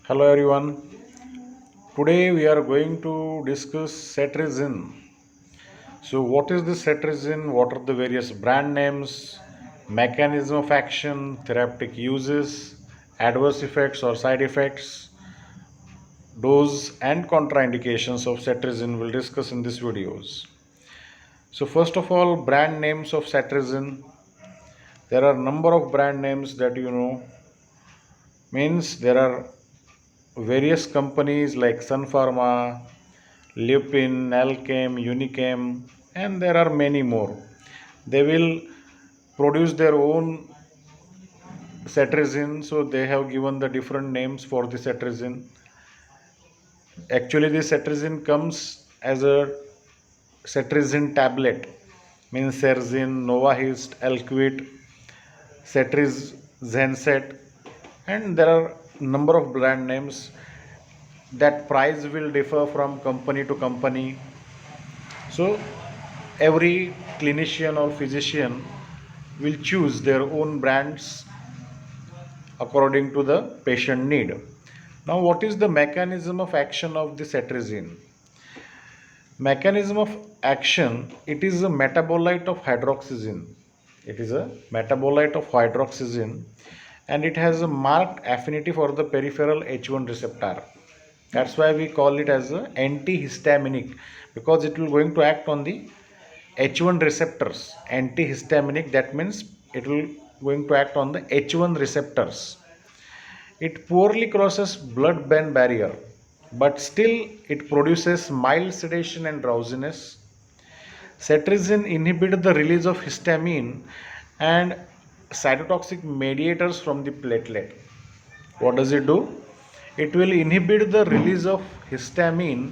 Hello everyone. Today we are going to discuss cetirizine. So what is this cetirizine? What are the various brand names, mechanism of action, therapeutic uses, adverse effects or side effects, dose and contraindications of cetirizine we'll discuss in these videos. So first of all, brand names of cetirizine. There are number of brand names that you know. Means there are various companies like Sun Pharma, Lupin, Alchem, Unichem, and there are many more. They will produce their own cetirizine, so they have given the different names for the cetirizine. Actually, the cetirizine comes as a cetirizine tablet, means Cerzine, Novahist, Alquit, Cetriz, Zenset, and there are number of brand names. That price will differ from company to company. So every clinician or physician will choose their own brands according to the patient need. Now, what is the mechanism of action of the cetirizine? Mechanism of action, it is a metabolite of hydroxyzine. It is a metabolite of hydroxyzine and it has a marked affinity for the peripheral H1 receptor. That's why we call it as a antihistaminic, because it will going to act on the H1 receptors. Antihistaminic, that means it will going to act on the H1 receptors. It poorly crosses blood-brain barrier, but still it produces mild sedation and drowsiness. Cetirizine inhibits the release of histamine and cytotoxic mediators from the platelet. What does it do? It will inhibit the release of histamine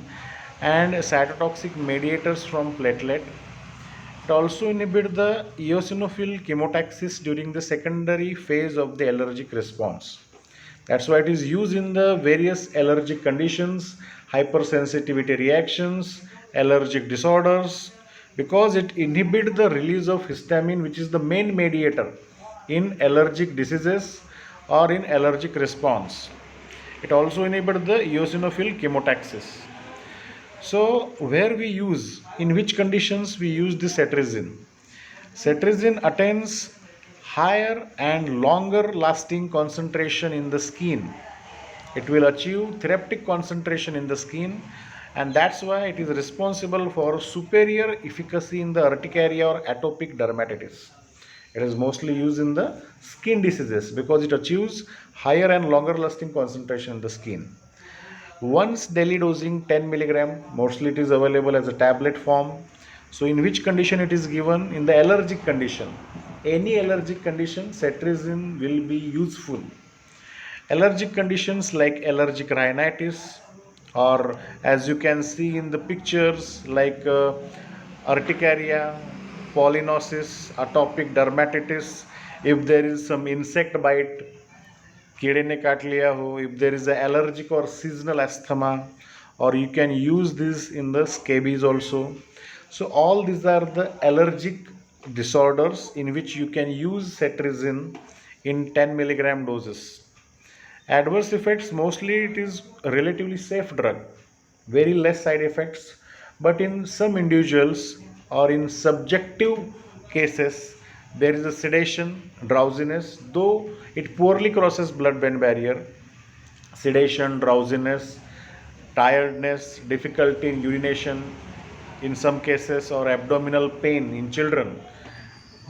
and cytotoxic mediators from platelet. It also inhibits the eosinophil chemotaxis during the secondary phase of the allergic response. That's why it is used in the various allergic conditions, hypersensitivity reactions, allergic disorders, because it inhibits the release of histamine, which is the main mediator in allergic diseases or in allergic response. It also inhibits the eosinophil chemotaxis. So, where we use, in which conditions we use the cetirizine? Cetirizine attains higher and longer lasting concentration in the skin. It will achieve therapeutic concentration in the skin, and that's why it is responsible for superior efficacy in the urticaria or atopic dermatitis. It is mostly used in the skin diseases because it achieves higher and longer lasting concentration in the skin. Once daily dosing 10 milligram, mostly it is available as a tablet form. So in which condition it is given? In the allergic condition. Any allergic condition, cetirizine will be useful. Allergic conditions like allergic rhinitis, or as you can see in the pictures, like urticaria, pollinosis, atopic dermatitis, if there is some insect bite, कीड़े ने काट लिया हो, if there is an allergic or seasonal asthma, or you can use this in the scabies also. So all these are the allergic disorders in which you can use cetirizine in 10 milligram doses. Adverse effects, mostly it is a relatively safe drug, very less side effects, but in some individuals or in subjective cases there is a sedation, drowsiness, though it poorly crosses blood-brain barrier. Sedation, drowsiness, tiredness, difficulty in urination in some cases, or abdominal pain in children,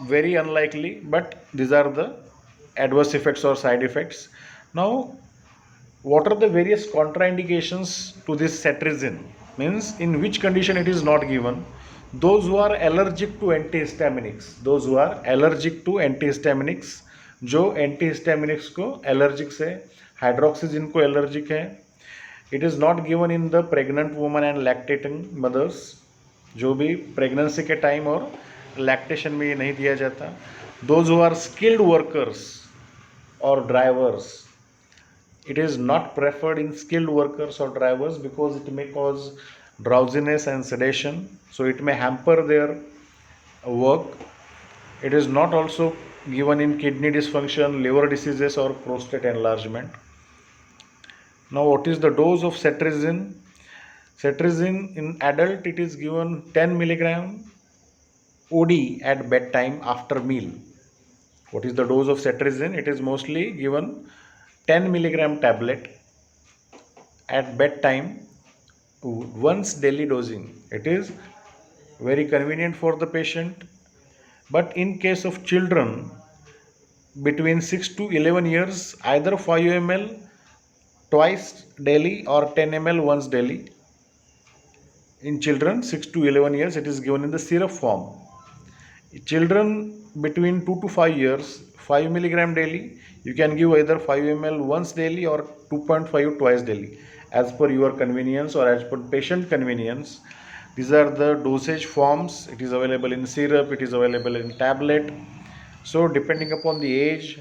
very unlikely, but these are the adverse effects or side effects. Now, what are the various contraindications to this cetirizine? Means in which condition it is not given? Those who are allergic to antihistaminics, those who are allergic to antihistaminics, जो antihistaminics को allergic से हाइड्रोक्सीजिन को allergic है, it is not given in the pregnant woman and lactating mothers, जो भी pregnancy के time और lactation में ये नहीं दिया जाता. Those who are skilled workers or drivers, it is not preferred in skilled workers or drivers because it may cause drowsiness and sedation, so it may hamper their work. It is not also given in kidney dysfunction, liver diseases, or prostate enlargement. Now, what is the dose of cetirizine? Cetirizine in adult, it is given 10 milligram OD at bedtime after meal. What is the dose of cetirizine? It is mostly given 10 milligram tablet at bedtime once daily dosing. It is very convenient for the patient. But in case of children between 6 to 11 years, either 5 ml twice daily or 10 ml once daily. In children 6 to 11 years, it is given in the syrup form. Children between 2 to 5 years, 5 milligram daily. You can give either 5 ml once daily or 2.5 twice daily, as per your convenience or as per patient convenience. These are the dosage forms. It is available in syrup, it is available in tablet. So depending upon the age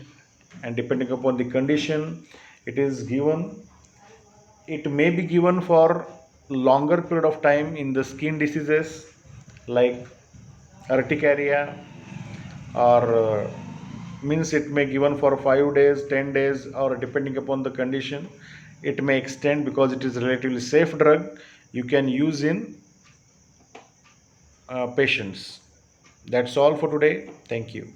and depending upon the condition, it is given. It may be given for longer period of time in the skin diseases like urticaria, or means it may given for 5 days, 10 days, or depending upon the condition, it may extend. Because it is relatively safe drug, you can use in patients. That's all for today. Thank you.